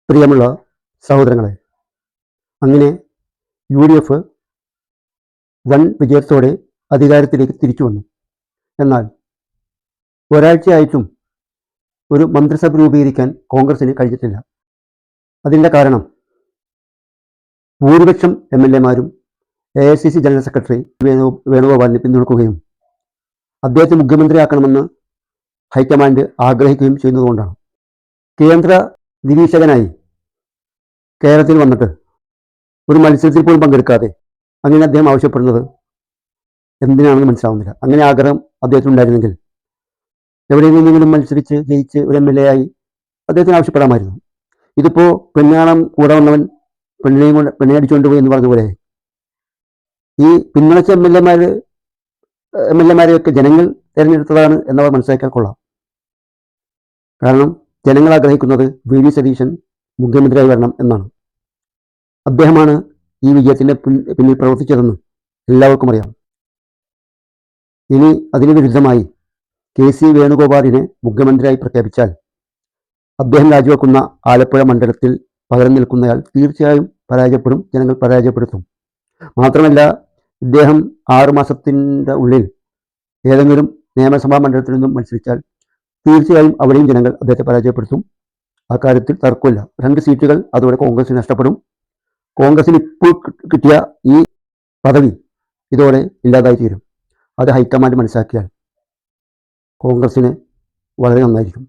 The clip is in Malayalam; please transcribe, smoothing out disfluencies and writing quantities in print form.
പ്രിയമുള്ള സഹോദരങ്ങളെ, അങ്ങനെ UDF വൻ വിജയത്തോടെ അധികാരത്തിലേക്ക് തിരിച്ചു വന്നു. എന്നാൽ ഒരാഴ്ചയായിട്ടും ഒരു മന്ത്രിസഭ രൂപീകരിക്കാൻ കോൺഗ്രസിന് കഴിഞ്ഞിട്ടില്ല. അതിൻ്റെ കാരണം ഭൂരിപക്ഷം MLA-മാരും AICC ജനറൽ സെക്രട്ടറി വേണുഗോപാലിനെ പിന്തുണക്കുകയും അദ്ദേഹത്തെ മുഖ്യമന്ത്രിയാക്കണമെന്ന് ഹൈക്കമാൻഡ് ആഗ്രഹിക്കുകയും ചെയ്യുന്നതുകൊണ്ടാണ്. കേന്ദ്ര നിരീക്ഷകനായി കേരളത്തിൽ വന്നിട്ട് ഒരു മത്സരത്തിൽ പോലും പങ്കെടുക്കാതെ അങ്ങനെ അദ്ദേഹം ആവശ്യപ്പെടുന്നത് എന്തിനാണെന്ന് മനസ്സിലാവുന്നില്ല. അങ്ങനെ ആഗ്രഹം അദ്ദേഹത്തിനുണ്ടായിരുന്നെങ്കിൽ എവിടെയെങ്കിലും മത്സരിച്ച് ജയിച്ച് ഒരു MLA ആയി അദ്ദേഹത്തിന് ആവശ്യപ്പെടാമായിരുന്നു. ഇതിപ്പോൾ പെണ്ണാണം കൂടെ വന്നവൻ പെണ്ണെ അടിച്ചുകൊണ്ടുപോയി എന്ന് പറഞ്ഞ പോലെ ഈ പിന്തുണച്ച MLA-മാരെയൊക്കെ ജനങ്ങൾ തിരഞ്ഞെടുത്തതാണ് എന്നവർ മനസ്സിലാക്കാൻ കൊള്ളാം. കാരണം ജനങ്ങൾ ആഗ്രഹിക്കുന്നത് VD സതീശൻ മുഖ്യമന്ത്രിയായി വരണം എന്നാണ്. അദ്ദേഹമാണ് ഈ വിജയത്തിൻ്റെ പിന്നിൽ പ്രവർത്തിച്ചതെന്ന് എല്ലാവർക്കും അറിയാം. ഇനി അതിന് വിരുദ്ധമായി KC വേണുഗോപാലിനെ മുഖ്യമന്ത്രിയായി പ്രഖ്യാപിച്ചാൽ അദ്ദേഹം രാജിവെക്കുന്ന ആലപ്പുഴ മണ്ഡലത്തിൽ പകരം നിൽക്കുന്നയാൾ തീർച്ചയായും പരാജയപ്പെടും, ജനങ്ങൾ പരാജയപ്പെടുത്തും. മാത്രമല്ല, ഇദ്ദേഹം 6 മാസത്തിൻ്റെ ഉള്ളിൽ ഏതെങ്കിലും നിയമസഭാ മണ്ഡലത്തിൽ നിന്നും മത്സരിച്ചാൽ തീർച്ചയായും അവിടെയും ജനങ്ങൾ അദ്ദേഹത്തെ പരാജയപ്പെടുത്തും. ആ കാര്യത്തിൽ തർക്കമില്ല. 2 സീറ്റുകൾ അതോടെ കോൺഗ്രസിന് നഷ്ടപ്പെടും. കോൺഗ്രസിന് ഇപ്പോൾ കിട്ടിയ ഈ പദവി ഇതോടെ ഇല്ലാതായി തീരും. അത് ഹൈക്കമാൻഡ് മനസ്സിലാക്കിയാൽ കോൺഗ്രസിന് വളരെ നന്നായിരിക്കും.